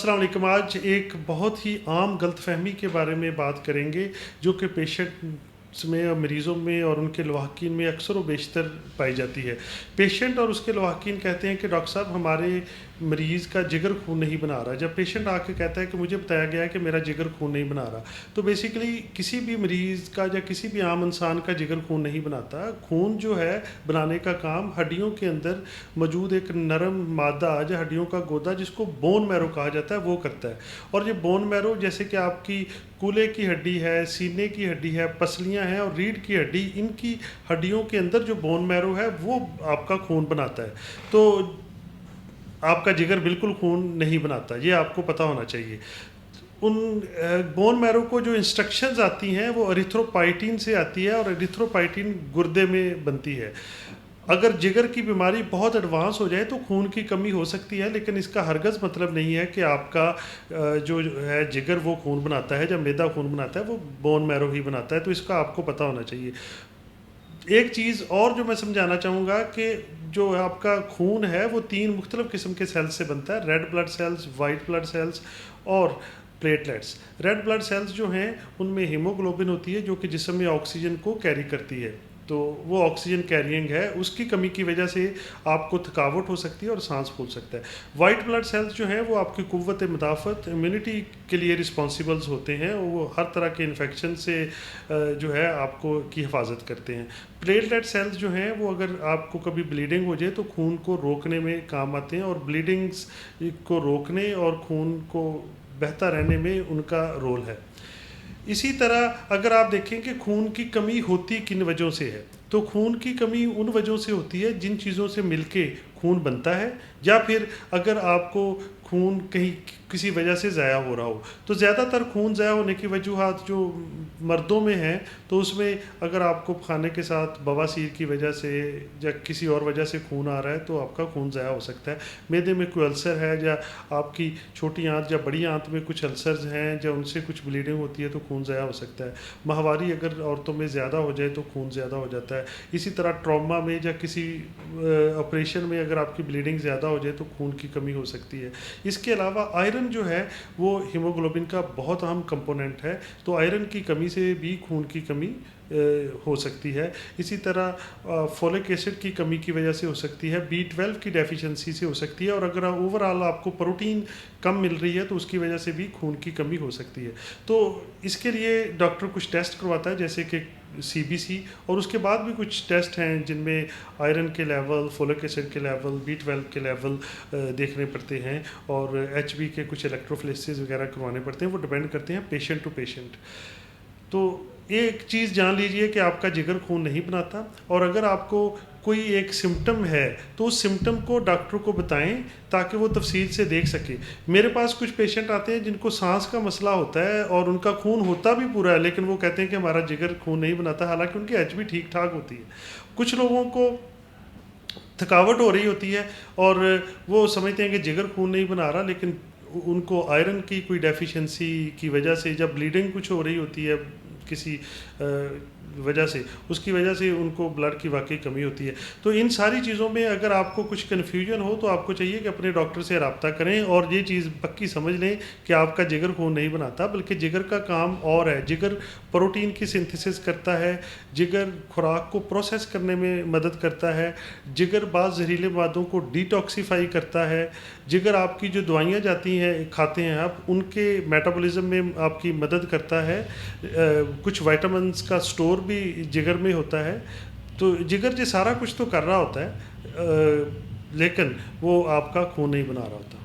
अस्सलाम वालेकुम। आज एक बहुत ही आम गलतफहमी के बारे में बात करेंगे जो कि पेशेंट्स में और मरीज़ों में और उनके लवाहकीन में अक्सर व बेशतर पाई जाती है। पेशेंट और उसके लवाहकीन कहते हैं कि डॉक्टर साहब हमारे मरीज़ का जिगर खून नहीं बना रहा। जब पेशेंट आके कहता है कि मुझे बताया गया है कि मेरा जिगर खून नहीं बना रहा, तो बेसिकली किसी भी मरीज़ का या किसी भी आम इंसान का जिगर खून नहीं बनाता। खून जो है बनाने का काम हड्डियों के अंदर मौजूद एक नरम मादा या हड्डियों का गोदा जिसको बोन मैरो कहा जाता है वो करता है। और ये बोन मैरो जैसे कि आपकी कूल्हे की हड्डी है, सीने की हड्डी है, पसलियाँ हैं और रीढ़ की हड्डी, इनकी हड्डियों के अंदर जो बोन मैरो है वो आपका खून बनाता है। तो आपका जिगर बिल्कुल खून नहीं बनाता, ये आपको पता होना चाहिए। उन बोन मैरो को जो इंस्ट्रक्शंस आती हैं वो एरिथ्रोपाइटिन से आती है और एरिथ्रोपाइटिन गुर्दे में बनती है। अगर जिगर की बीमारी बहुत एडवांस हो जाए तो खून की कमी हो सकती है, लेकिन इसका हरगज़ मतलब नहीं है कि आपका जो है जिगर वो खून बनाता है, जब मैदा खून बनाता है वो बोन मैरो ही बनाता है, तो इसका आपको पता होना चाहिए। एक चीज़ और जो मैं समझाना चाहूँगा कि जो आपका खून है वो 3 मुख्तलिफ़ किस्म के सेल्स से बनता है, red blood cells, white blood cells और प्लेटलेट्स। रेड ब्लड सेल्स जो हैं उनमें हीमोग्लोबिन होती है जो कि जिस्म में ऑक्सीजन को कैरी करती है, तो वो ऑक्सीजन कैरियंग है, उसकी कमी की वजह से आपको थकावट हो सकती है और सांस फूल सकता है। वाइट ब्लड सेल्स जो हैं वो आपकी कुव्वत मुदाफ़त इम्यूनिटी के लिए रिस्पॉन्सिबल्स होते हैं और वो हर तरह के इन्फेक्शन से जो है आपको की हिफाजत करते हैं। प्लेटलेट सेल्स जो हैं वो अगर आपको कभी ब्लीडिंग हो जाए तो खून को रोकने में काम आते हैं और ब्लीडिंग्स को रोकने और खून को बहता रहने में उनका रोल है। इसी तरह अगर आप देखें कि खून की कमी होती किन वजहों से है, तो खून की कमी उन वजहों से होती है जिन चीज़ों से मिलके खून बनता है, या फिर अगर आपको खून कहीं किसी वजह से ज़ाया हो रहा हो। तो ज़्यादातर खून ज़ाया होने की वजूहात जो मर्दों में हैं, तो उसमें अगर आपको खाने के साथ बवासीर की वजह से या किसी और वजह से खून आ रहा है तो आपका खून ज़ाया हो सकता है। मैदे में कोई अल्सर है या आपकी छोटी आंत या बड़ी आंत में कुछ अल्सर्स हैं या उनसे कुछ ब्लीडिंग होती है तो खून ज़ाया हो सकता है। माहवारी अगर औरतों में ज़्यादा हो जाए तो खून ज़्यादा हो जाता है। इसी तरह ट्रॉमा में या किसी ऑपरेशन में अगर आपकी ब्लीडिंग ज़्यादा हो जाए तो खून की कमी हो सकती है। इसके अलावा आयरन जो है वो हीमोग्लोबिन का बहुत अहम कंपोनेंट है, तो आयरन की कमी से भी खून की कमी हो सकती है। इसी तरह फोलिक एसिड की कमी की वजह से हो सकती है, B12 की डेफिशिएंसी से हो सकती है, और अगर ओवरऑल आपको प्रोटीन कम मिल रही है तो उसकी वजह से भी खून की कमी हो सकती है। तो इसके लिए डॉक्टर कुछ टेस्ट करवाता है जैसे कि CBC, और उसके बाद भी कुछ टेस्ट हैं जिनमें आयरन के लेवल, फोलिक एसिड के लेवल, B12 के लेवल देखने पड़ते हैं, और HB के कुछ इलेक्ट्रोफोरेसिस वगैरह करवाने पड़ते हैं। वो डिपेंड करते हैं पेशेंट टू पेशेंट। तो एक चीज़ जान लीजिए कि आपका जिगर खून नहीं बनाता, और अगर आपको कोई एक सिम्टम है तो उस सिम्टम को डॉक्टर को बताएं ताकि वो तफसील से देख सके। मेरे पास कुछ पेशेंट आते हैं जिनको सांस का मसला होता है और उनका खून होता भी पूरा है, लेकिन वो कहते हैं कि हमारा जिगर खून नहीं बनाता, हालांकि उनकी HB ठीक ठाक होती है। कुछ लोगों को थकावट हो रही होती है और वो समझते हैं कि जिगर खून नहीं बना रहा, लेकिन उनको आयरन की कोई डेफिशिएंसी की वजह से जब ब्लीडिंग कुछ हो रही होती है किसी वजह से, उसकी वजह से उनको ब्लड की वाकई कमी होती है। तो इन सारी चीज़ों में अगर आपको कुछ कन्फ्यूजन हो तो आपको चाहिए कि अपने डॉक्टर से रब्ता करें और ये चीज़ पक्की समझ लें कि आपका जिगर खून नहीं बनाता, बल्कि जिगर का काम और है। जिगर प्रोटीन की सिंथेसिस करता है, जिगर खुराक को प्रोसेस करने में मदद करता है, जिगर बाज़ जहरीले मादों को डिटॉक्सीफाई करता है, जिगर आपकी जो दवाइयाँ जाती हैं खाते हैं आप, उनके मेटाबॉलिज्म में आपकी मदद करता है। कुछ विटामिन्स का स्टोर भी जिगर में होता है। तो जिगर ये सारा कुछ तो कर रहा होता है, लेकिन वो आपका खून नहीं बना रहा होता।